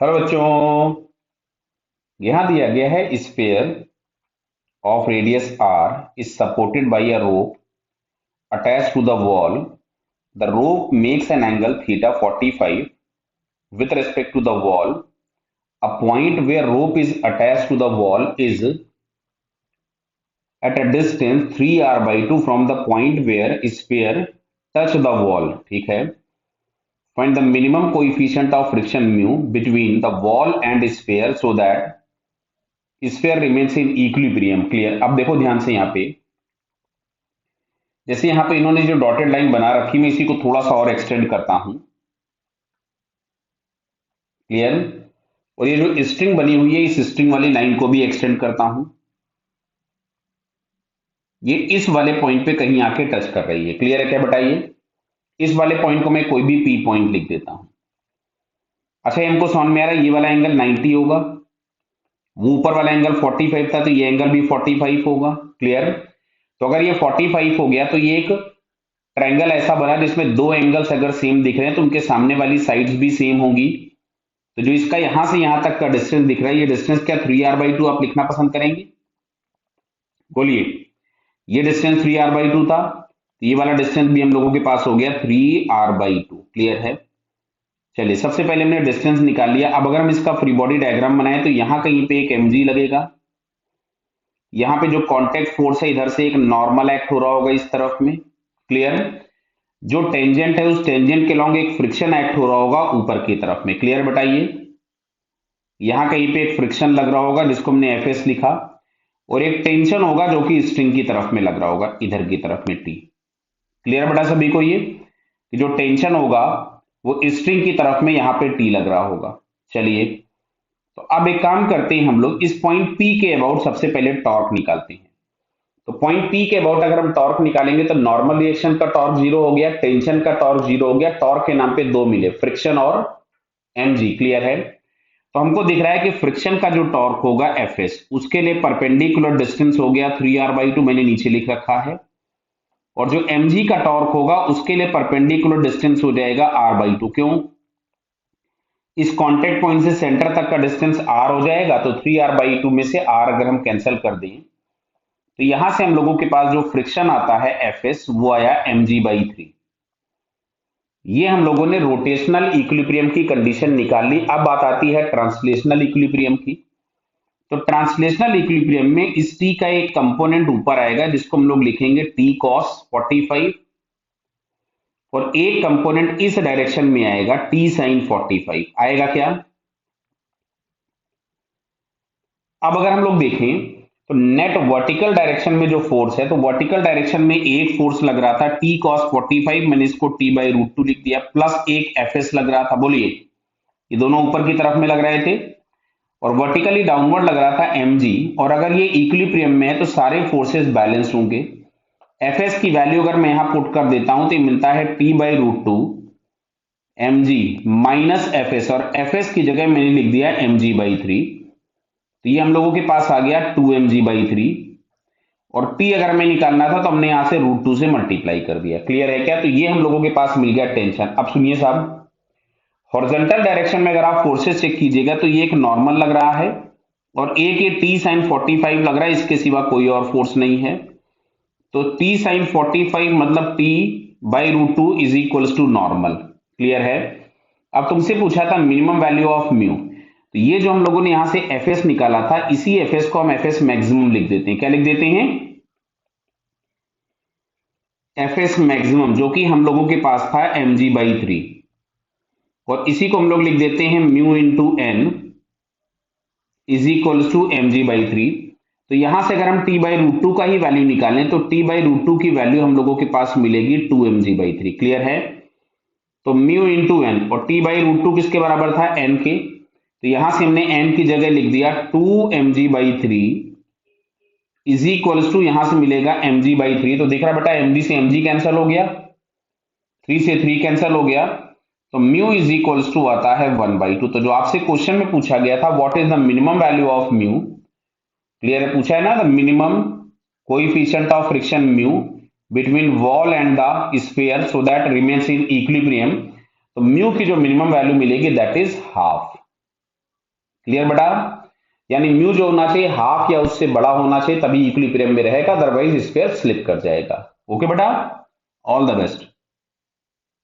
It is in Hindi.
हेलो बच्चों। यहां दिया गया है sphere of radius r is supported by a rope attached to the wall. The rope makes an angle theta 45 with respect to the wall. A point where rope is attached to the wall is at a distance 3r by 2 from the point where sphere touch the wall. ठीक है। Find the minimum coefficient of friction mu between the wall and sphere so that sphere remains in equilibrium. Clear. अब देखो ध्यान से यहाँ पे, जैसे यहाँ पे इन्होंने जो डॉटेड लाइन बना रखी, मैं इसी को थोड़ा सा और एक्सटेंड करता हूं। क्लियर। और ये जो स्ट्रिंग बनी हुई है, इस स्ट्रिंग वाली लाइन को भी एक्सटेंड करता हूं। ये इस वाले पॉइंट पे कहीं आके टच कर रही है। क्लियर है क्या बताइए। इस वाले पॉइंट को मैं कोई भी पी पॉइंट लिख देता हूं। अच्छा, हमको समझ में आ रहा है ये वाला एंगल 90 होगा, वो ऊपर वाला एंगल 45 था, तो ये एंगल भी 45 होगा। क्लियर। तो अगर ये 45 हो गया तो ये एक ट्रायंगल ऐसा बना जिसमें दो एंगल्स अगर सेम दिख रहे हैं तो उनके सामने वाली साइड्स भी सेम होंगी। तो जो इसका यहां से यहां तक का डिस्टेंस दिख रहा है, ये डिस्टेंस क्या 3r/2 आप लिखना पसंद करेंगे? बोलिए। ये डिस्टेंस 3r/2 था, तो ये वाला डिस्टेंस भी हम लोगों के पास हो गया 3r/2। क्लियर है। चलिए, सबसे पहले हमने डिस्टेंस निकाल लिया। अब अगर हम इसका फ्री बॉडी डायग्राम बनाए तो यहां कहीं पे एक mg लगेगा। यहां पे जो कांटेक्ट फोर्स है, इधर से एक नॉर्मल एक्ट हो रहा होगा इस तरफ में। क्लियर। जो टेंजेंट है, उस टेंजेंट के लॉन्ग एक फ्रिक्शन एक्ट हो रहा होगा ऊपर की तरफ में। क्लियर बताइए। यहां कहीं पे एक फ्रिक्शन लग रहा होगा जिसको हमने एफ लिखा, और एक टेंशन होगा जो कि स्ट्रिंग की तरफ में लग रहा होगा, इधर की तरफ में टी। क्लियर बता सभी को ये कि जो टेंशन होगा वो स्ट्रिंग की तरफ में यहां पे टी लग रहा होगा। चलिए, तो अब एक काम करते हैं, हम लोग इस पॉइंट पी के अबाउट सबसे पहले टॉर्क निकालते हैं। तो पॉइंट पी के अबाउट अगर हम टॉर्क निकालेंगे तो नॉर्मल रिएक्शन का टॉर्क जीरो हो गया, टेंशन का टॉर्क जीरो हो गया, टॉर्क के नाम पे दो मिले, फ्रिक्शन और mg। क्लियर है। तो हमको दिख रहा है कि फ्रिक्शन का जो टॉर्क होगा Fs, उसके लिए परपेंडिकुलर डिस्टेंस हो गया 3r/2, मैंने नीचे लिख रखा है। और जो mg का टॉर्क होगा उसके लिए परपेंडिकुलर डिस्टेंस हो जाएगा r/2। क्यों? इस कांटेक्ट पॉइंट से सेंटर तक का डिस्टेंस r हो जाएगा, तो 3r/2 में से r अगर हम कैंसिल कर दें तो यहां से हम लोगों के पास जो फ्रिक्शन आता है Fs, वो आया mg/3। ये हम लोगों ने रोटेशनल इक्विलिब्रियम की कंडीशन निकाल ली। अब बात आती है ट्रांसलेशनल इक्विलिब्रियम की। तो ट्रांसलेशनल इक्विलिब्रियम में इस टी का एक कंपोनेंट ऊपर आएगा जिसको हम लोग लिखेंगे टी कॉस 45, और एक कंपोनेंट इस डायरेक्शन में आएगा टी साइन 45 आएगा क्या। अब अगर हम लोग देखें तो नेट वर्टिकल डायरेक्शन में जो फोर्स है, तो वर्टिकल डायरेक्शन में एक फोर्स लग रहा था टी कॉस 45, मैंने इसको t/√2 लिख दिया, प्लस एक Fs लग रहा था। बोलिए, ये दोनों ऊपर की तरफ में लग रहे थे और वर्टिकली डाउनवर्ड लग रहा था mg। और अगर ये इक्विलिब्रियम में है तो सारे फोर्सेस बैलेंस होंगे। Fs की वैल्यू अगर मैं यहां पुट कर देता हूं तो ये मिलता है t/√2 mg माइनस Fs, और Fs की जगह मैंने लिख दिया mg/3। तो ये हम लोगों के पास आ गया 2mg/3, और t अगर हमें निकालना था तो हमने यहां से √2 से मल्टीप्लाई कर दिया। क्लियर है क्या। तो ये हम लोगों के पास मिल गया टेंशन। अब सुनिए साहब, हॉरिजॉन्टल डायरेक्शन में अगर आप फोर्सेस चेक कीजिएगा तो ये एक नॉर्मल लग रहा है और एक ये टी साइन 45 लग रहा है, इसके सिवा कोई और फोर्स नहीं है। तो टी साइन 45 मतलब t/√2 is equals to normal. Clear है। अब तुमसे पूछा था मिनिमम वैल्यू ऑफ म्यू, तो ये जो हम लोगों ने यहां से Fs निकाला था, इसी Fs को हम Fs मैक्सिमम लिख देते हैं। क्या लिख देते हैं? Fs मैक्सिमम, जो कि हम लोगों के पास था mg/3, और इसी को हम लोग लिख देते हैं mu into n is equals to mg/3। तो यहां से अगर हम t/√2 का ही वैल्यू निकालें तो t/√2 की वैल्यू हम लोगों के पास मिलेगी 2mg/3। क्लियर है। तो म्यू इंटू एन, और t/√2 किसके बराबर था? n के। तो यहां से हमने n की जगह लिख दिया 2mg/3 इज इक्वल्स टू, यहां से मिलेगा mg/3। तो दिख रहा बेटा, mg से mg कैंसिल हो गया, 3 से 3 कैंसिल हो गया, तो म्यू इज इक्वल्स टू आता है 1/2। तो जो आपसे क्वेश्चन में पूछा गया था, what is the minimum value of mu, clear है, पूछा है ना, the minimum coefficient of friction mu between wall and the sphere so that remains in equilibrium. तो म्यू की जो मिनिमम वैल्यू मिलेगी दैट इज हाफ। क्लियर बेटा? यानी म्यू जो होना चाहिए हाफ या उससे बड़ा होना चाहिए, तभी इक्विलिब्रियम में रहेगा, अदरवाइज स्फीयर स्लिप कर जाएगा। ओके बेटा, ऑल द बेस्ट।